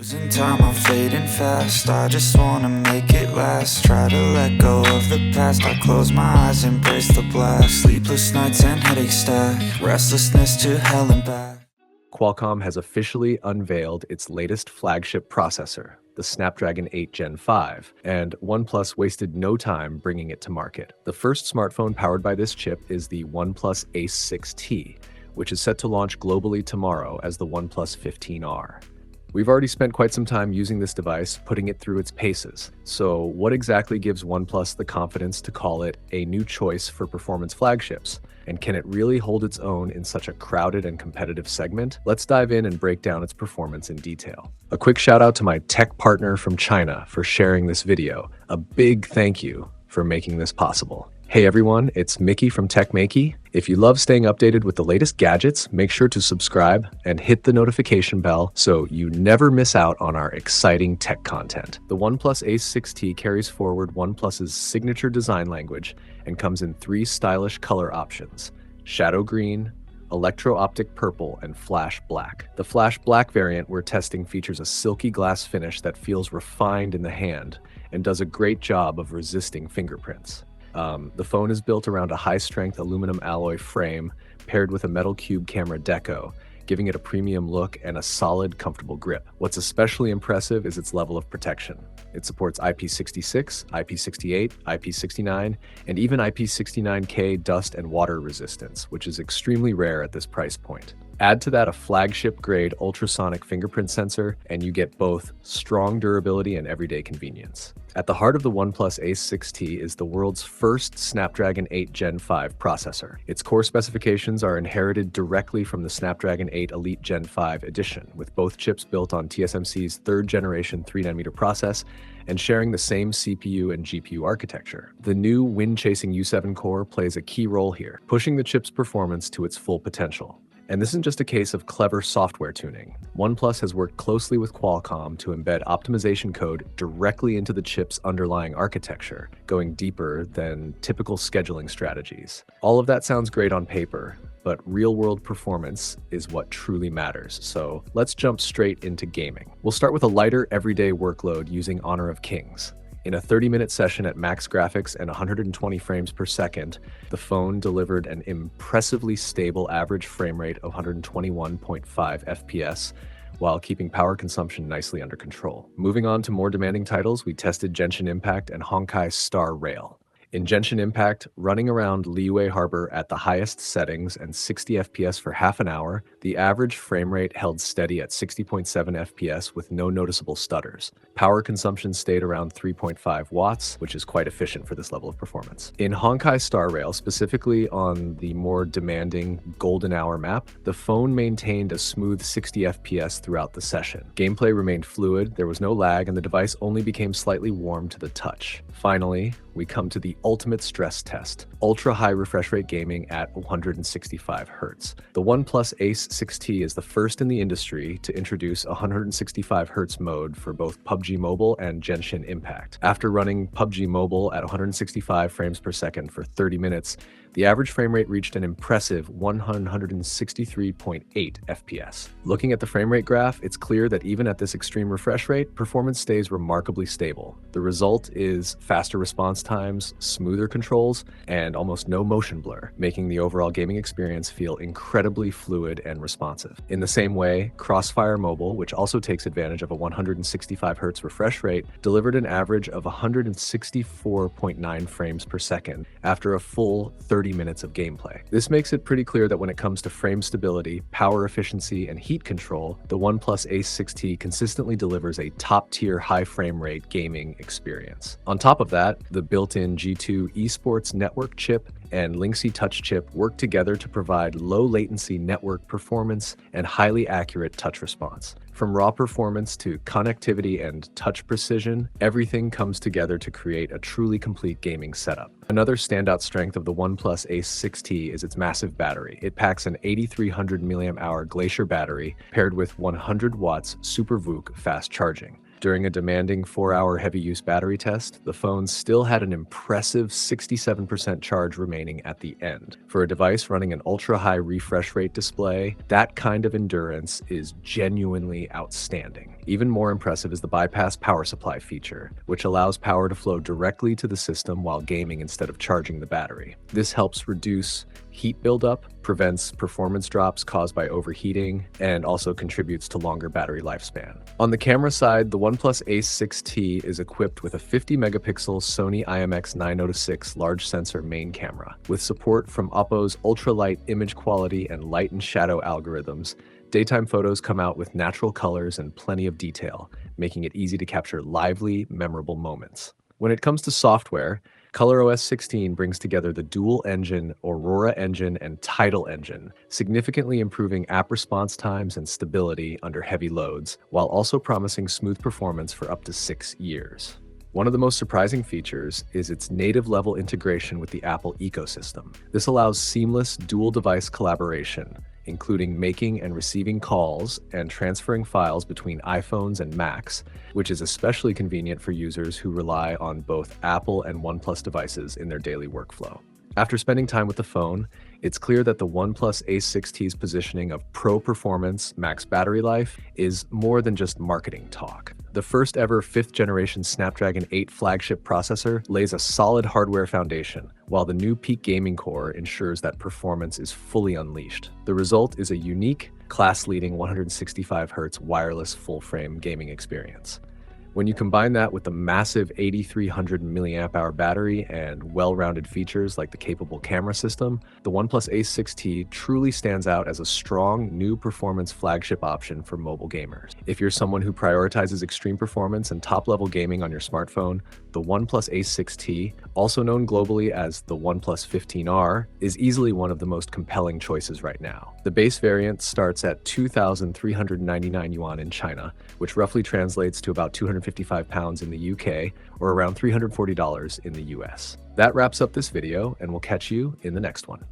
Losing time, I'm fading fast. I just wanna make it last. Try to let go of the past. I close my eyes, embrace the blast. Sleepless nights and headache stack. Restlessness to hell and back. Qualcomm has officially unveiled its latest flagship processor, the Snapdragon 8 Gen 5, and OnePlus wasted no time bringing it to market. The first smartphone powered by this chip is the OnePlus Ace 6T, which is set to launch globally tomorrow as the OnePlus 15R. We've already spent quite some time using this device, putting it through its paces. So what exactly gives OnePlus the confidence to call it a new choice for performance flagships? And can it really hold its own in such a crowded and competitive segment? Let's dive in and break down its performance in detail. A quick shout out to my tech partner from China for sharing this video. A big thank you for making this possible. Hey everyone, it's Mickey from techmaiky. If you love staying updated with the latest gadgets, make sure to subscribe and hit the notification bell so you never miss out on our exciting tech content. The OnePlus Ace 6T carries forward OnePlus's signature design language and comes in 3 stylish color options: shadow green, electro-optic purple, and flash black. The flash black variant we're testing features a silky glass finish that feels refined in the hand and does a great job of resisting fingerprints. The phone is built around a high-strength aluminum alloy frame paired with a metal cube camera deco, giving it a premium look and a solid, comfortable grip. What's especially impressive is its level of protection. It supports IP66, IP68, IP69, and even IP69K dust and water resistance, which is extremely rare at this price point. Add to that a flagship-grade ultrasonic fingerprint sensor, and you get both strong durability and everyday convenience. At the heart of the OnePlus Ace 6T is the world's first Snapdragon 8 Gen 5 processor. Its core specifications are inherited directly from the Snapdragon 8 Elite Gen 5 edition, with both chips built on TSMC's third-generation 3nm process and sharing the same CPU and GPU architecture. The new wind-chasing U7 core plays a key role here, pushing the chip's performance to its full potential. And this isn't just a case of clever software tuning. OnePlus has worked closely with Qualcomm to embed optimization code directly into the chip's underlying architecture, going deeper than typical scheduling strategies. All of that sounds great on paper, but real-world performance is what truly matters. So let's jump straight into gaming. We'll start with a lighter, everyday workload using Honor of Kings. In a 30-minute session at max graphics and 120 frames per second, the phone delivered an impressively stable average frame rate of 121.5 FPS, while keeping power consumption nicely under control. Moving on to more demanding titles, we tested Genshin Impact and Honkai Star Rail. In Genshin Impact, running around Liyue Harbor at the highest settings and 60 FPS for half an hour, the average frame rate held steady at 60.7 FPS with no noticeable stutters. Power consumption stayed around 3.5 watts, which is quite efficient for this level of performance. In Honkai Star Rail, specifically on the more demanding Golden Hour map, the phone maintained a smooth 60 FPS throughout the session. Gameplay remained fluid, there was no lag, and the device only became slightly warm to the touch. Finally, we come to the ultimate stress test: ultra-high refresh rate gaming at 165 Hz. The OnePlus Ace 6T is the first in the industry to introduce 165 Hz mode for both PUBG Mobile and Genshin Impact. After running PUBG Mobile at 165 frames per second for 30 minutes, the average frame rate reached an impressive 163.8 FPS. Looking at the frame rate graph, it's clear that even at this extreme refresh rate, performance stays remarkably stable. The result is faster response times, smoother controls, and almost no motion blur, making the overall gaming experience feel incredibly fluid and responsive. In the same way, CrossFire Mobile, which also takes advantage of a 165 Hz refresh rate, delivered an average of 164.9 frames per second after a full 30 minutes of gameplay. This makes it pretty clear that when it comes to frame stability, power efficiency, and heat control, the OnePlus Ace 6T consistently delivers a top-tier high frame rate gaming experience. On top of that, the built-in G2 esports network chip and Linksy touch chip work together to provide low latency network performance and highly accurate touch response. From raw performance to connectivity and touch precision, everything comes together to create a truly complete gaming setup. Another standout strength of the OnePlus Ace 6T is its massive battery. It packs an 8300 mAh Glacier battery paired with 100 watts SuperVOOC fast charging. During a demanding 4-hour heavy-use battery test, the phone still had an impressive 67% charge remaining at the end. For a device running an ultra-high refresh rate display, that kind of endurance is genuinely outstanding. Even more impressive is the bypass power supply feature, which allows power to flow directly to the system while gaming instead of charging the battery. This helps reduce heat buildup, prevents performance drops caused by overheating, and also contributes to longer battery lifespan. On the camera side, the OnePlus Ace 6T is equipped with a 50-megapixel Sony IMX906 large sensor main camera. With support from OPPO's ultralight image quality and light and shadow algorithms, daytime photos come out with natural colors and plenty of detail, making it easy to capture lively, memorable moments. When it comes to software, ColorOS 16 brings together the dual-engine Aurora engine and Tidal engine, significantly improving app response times and stability under heavy loads, while also promising smooth performance for up to 6 years. One of the most surprising features is its native-level integration with the Apple ecosystem. This allows seamless dual-device collaboration, including making and receiving calls and transferring files between iPhones and Macs, which is especially convenient for users who rely on both Apple and OnePlus devices in their daily workflow. After spending time with the phone, it's clear that the OnePlus Ace 6T's positioning of pro performance, max battery life is more than just marketing talk. The first ever 5th generation Snapdragon 8 flagship processor lays a solid hardware foundation, while the new Peak gaming core ensures that performance is fully unleashed. The result is a unique, class-leading 165Hz wireless full-frame gaming experience. When you combine that with the massive 8300 mAh battery and well-rounded features like the capable camera system, the OnePlus Ace 6T truly stands out as a strong, new performance flagship option for mobile gamers. If you're someone who prioritizes extreme performance and top-level gaming on your smartphone, the OnePlus Ace 6T, also known globally as the OnePlus 15R, is easily one of the most compelling choices right now. The base variant starts at 2,399 yuan in China, which roughly translates to about £255 in the UK, or around $340 in the US. That wraps up this video, and we'll catch you in the next one.